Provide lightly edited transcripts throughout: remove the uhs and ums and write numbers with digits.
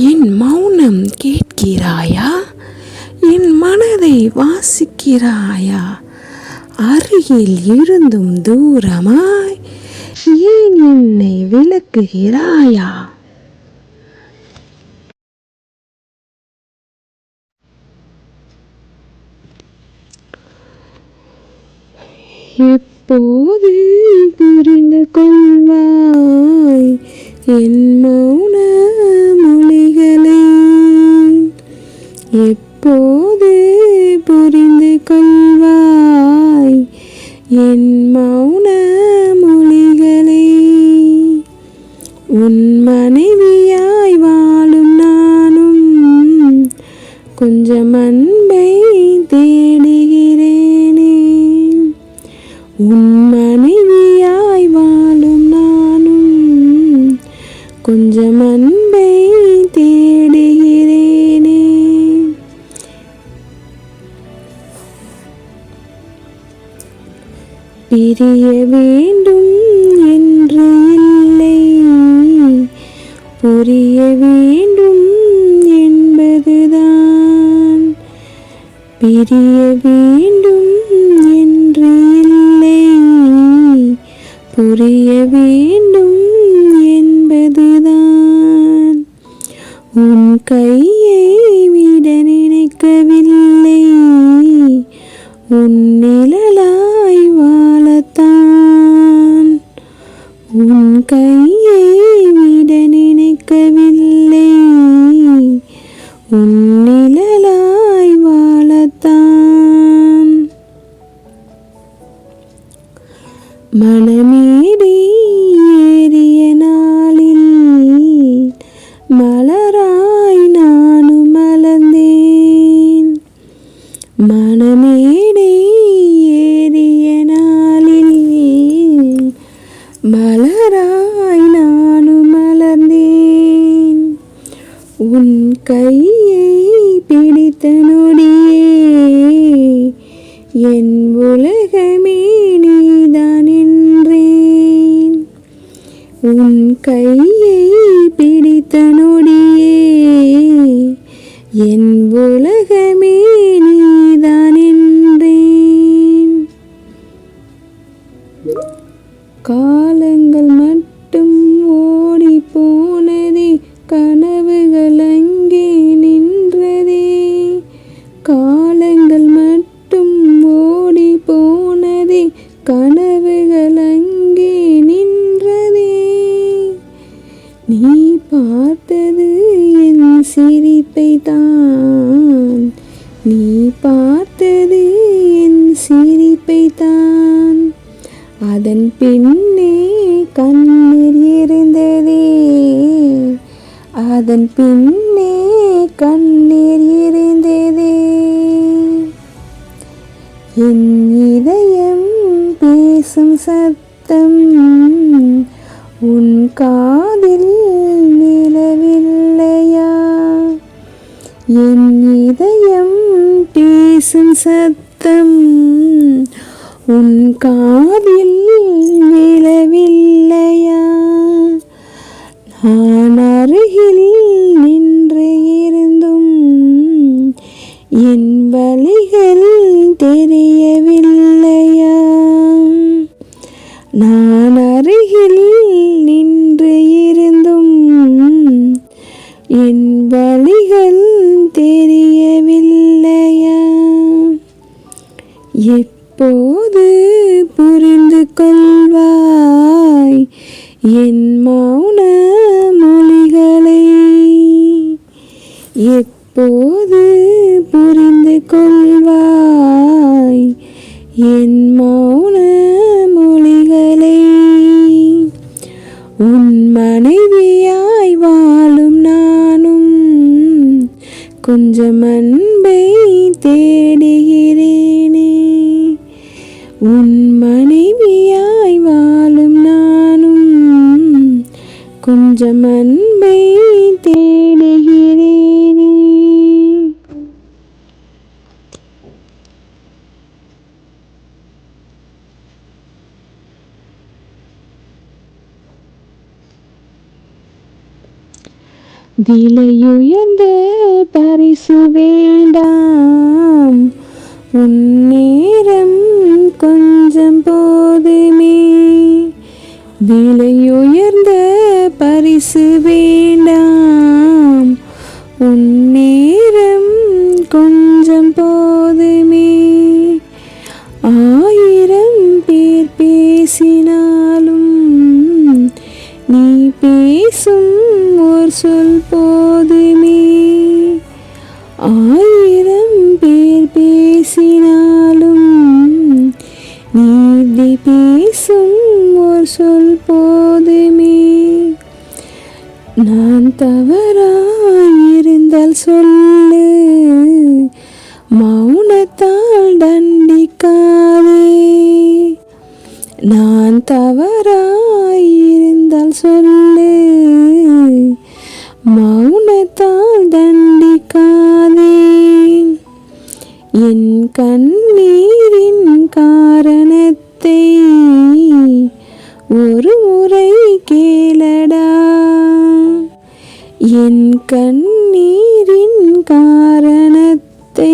என் மௌனம் கேட்கிறாயா? என் மனதை வாசிக்கிறாயா? அருகில் இருந்தும் தூரமாய் ஏன் என்னை விளக்குகிறாயா? எப்போது புரிந்து கொள்வாய் என் மௌன மொழிகளை? எப்போது புரிந்து கொள்வாய் என் மௌன மொழிகளை? உன் மனைவியாய் வாழும் நானும் கொஞ்சம் அன்பை தேடுகிறேனே. உன் மனைவியாய் வாழும் நானும் கொஞ்சம் அன்பை தேடுகிறேனே. பிரிய வேண்டும் என்று இல்லை, புரிய வேண்டும் என்பதுதான். பிரிய வேண்டும் என்று இல்லை, புரிய வேண்டும் என்பதுதான். உன் கையை விட நினைக்கவில்லை, உன் நிழலாய் வாழத்தான். உன் கையை விட நினைக்கவில்லை, உன் நிழலாய் வாழத்தான். மனமேடை ஏறிய நாளில் மலராய் நானும் மலர்ந்தேன். மனமேடை ஏறிய நாளில் மலராய் நானும் மலர்ந்தேன். உன் கையை பிடித்த நொடியே என் உலகமே நீதான் என்றேன். உன் கையை பிடித்த நொடியே என் உலகமே நீதான் என்றேன். காலங்கள் மட்டும் ஓடி போனதே, கனவுகள் அங்கே நின்றதே. காலங்கள் மட்டும் ஓடி போனதே, கனவுகள் அங்கே நின்றதே. நீ பார்த்தது என் சிரிப்பை தான், நீ பார்த்தது என் சிரிப்பை தான். அதன் பின்னே கண்ணீர் இருந்ததே, அதன் பின்னே கண்ணீர் இருந்ததே. என் இதயம் பேசும் சத்தம் உன் காதில் விழவில்லையா? என் இதயம் பேசும் சத்தம் உன் காதில் விழவில்லையா? நான் அருகில் நின்று இருந்தும் என் வலிகள் தெரியவில்லையா? நான் அருகில் நின்று இருந்தும் என் வலிகள் தெரியவில்லையா? எப்போது புரிந்து கொள்வாய் என் மௌன மொழிகளை? எப்போது புரிந்து கொள்வாய் என் மௌன மொழிகளை? உன் மனைவியாய் வாழும் நானும் கொஞ்சம் அன்பை தேடுகிறேனே. உன் மனைவியாய் வாழும் நானும் கொஞ்சம் அன்பை தேடுகிறேனே. விலையுயர்ந்த பரிசு வேண்டாம், உன் நேரம் கொஞ்சம் போதுமே. விலையுயர்ந்த பரிசு வேண்டாம், உன் நேரம் கொஞ்சம் போதுமே. 1000 பேர் பேசினாலும் நீ பேசும் ஒரு சொல் போதுமே. 1000 பேர் பேசினாலும் நீ பேசும் ஒரு சொல் போதுமே. நான் தவறாயிருந்தால் சொல்லு, மௌனத்தால் தண்டிக்காதே. நான் தவறாயிருந்தால் சொல்லு, மௌனத்தால் தண்டிக்காதே. என் கண்ணீரின் காரணத்தை ஒரு முறை கேளடா. என் கண்ணீரின் காரணத்தை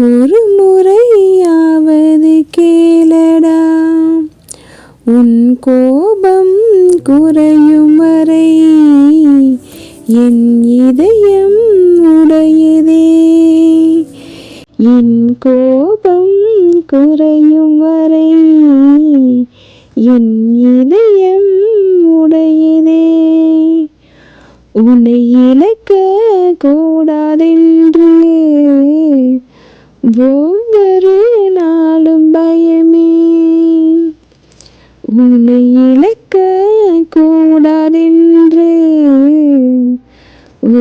ஒரு முறையாவது கேளடா. உன் கோபம் குறையும் வரை என் இதயம் உடையதே. என் கோபம் குறையும் வரை என் இதயம் உடையதே. உன்னை இழக்க கூடாதென்று ஒவ்வொரு நாளும் பயமே. உன்னை இழக்க கூடாதென்று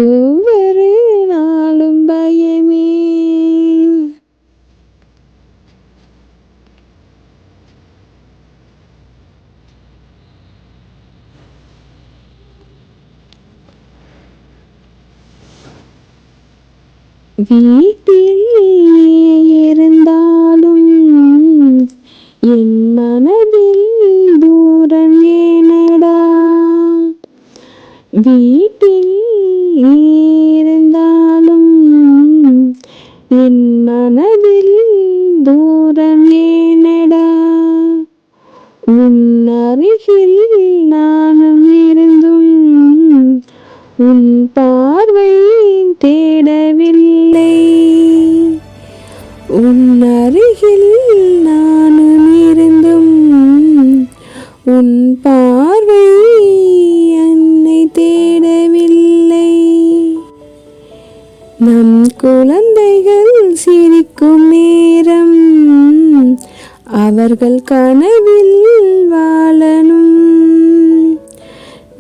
ஒவ்வொரு நாளும் பயமே. வீட்டில் இருந்தாலும் என் மனதில் தூரம் ஏனடா. வீட்டில் இருந்தாலும் என் மனதில் தூரம் ஏனடா. உன் அருகில் நானும் இருந்தும் உன் பார்வை தேடவில்லை. உன் அருகில் நானும் இருந்தும் உன் பார்வை என்னை தேடவில்லை. நம் குழந்தைகள் சிரிக்கும் நேரம் அவர்கள் கனவில் வாழணும்.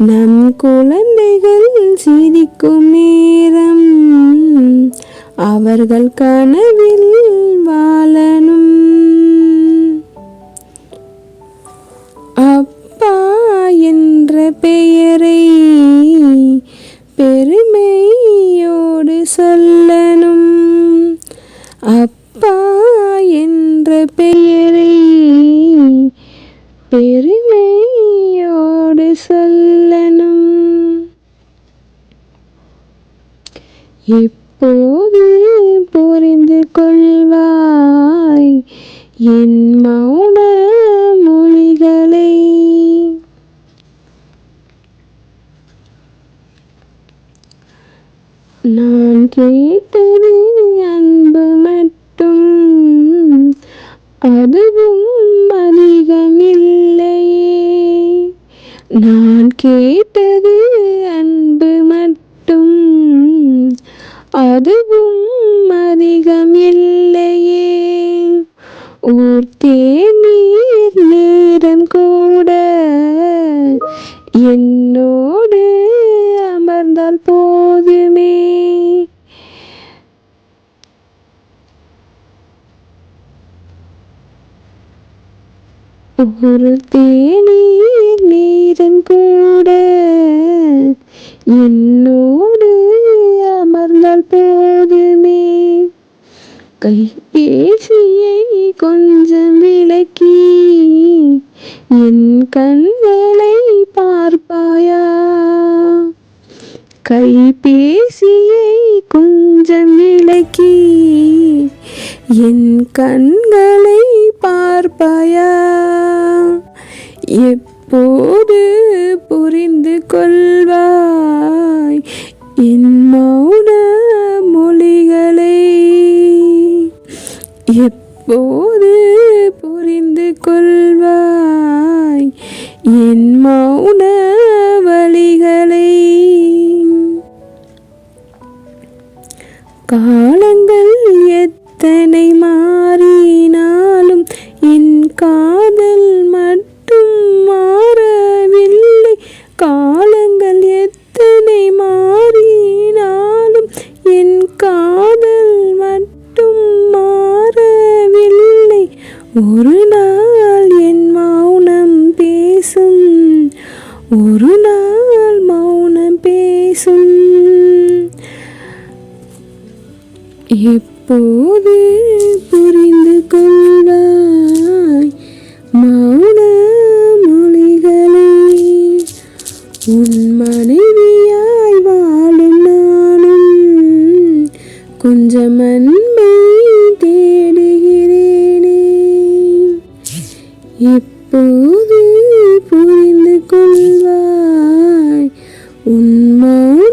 நம் குழந்தைகள் சிரிக்கும் நேரம் அவர்கள் கனவில் வாழணும். அப்பா என்ற பெயரை பெருமையோடு சொல்லணும். அப்பா என்ற பெயரை பெருமையோடு சொல்லணும். எப்போது புரிந்து கொள்வாய் என் மௌன மொழிகளை? நான் கேட்டது அன்பு மட்டும், அதுவும் அதிகம் இல்லையே. நான் கேட்டது அன்பு மட்டும், அதுவும் அதிகம் இல்லையே. ஊர் தேநீர் நேரம் கூட என்னோடு அமர்ந்தால் போதுமே. ஒரு தேநீர் நேரம் கூட என்னோடு அமர்ந்தால் போதுமே. கைபேசியை கொஞ்சம் விலக்கி என் கண்களை பார்ப்பாயா? கைபேசியை கொஞ்சம் விலக்கி என் கண்களை பார்ப்பாயா? எப்போது புரிந்து கொள்வாய் என் மௌன மொழிகளை? எப்போது புரிந்து கொள்வாய் என் மௌன வழிகளை? காலங்கள் எத்தனை மாறினாலும் என் காதல் மட்டும் மாறவில்லை. காலங்கள் எத்தனை மாறினாலும் என் காதல் மட்டும் மாறவில்லை. ஒரு நாள் என் மௌனம் பேசும், ஒரு நாள் மௌனம் பேசும். எப்போது புரிந்து கொள்வாய் மௌன மொழிகளை? உன் மனைவியாய் வாழும் நானும் கொஞ்சம் அன்பை தேடுகிறேனே. எப்போது புரிந்து கொள்வாய் உன் மௌன